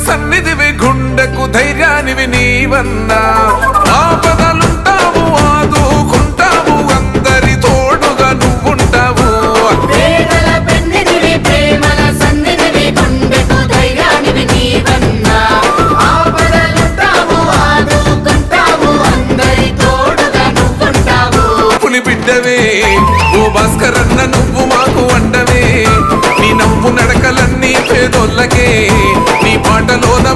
సన్నిధివి గుండెకు ధైర్యానివి నీవన్నా ఆపదలుంటావు ఆదుకుంటావు అందరి తోడుగా నువ్వుంటావు పులి బిడ్డవే ఓ భాస్కరన్న నువ్వు మాకు వండవే నీ నవ్వు నడకలన్నీ పేదోళ్ళకే నీ పాటలోన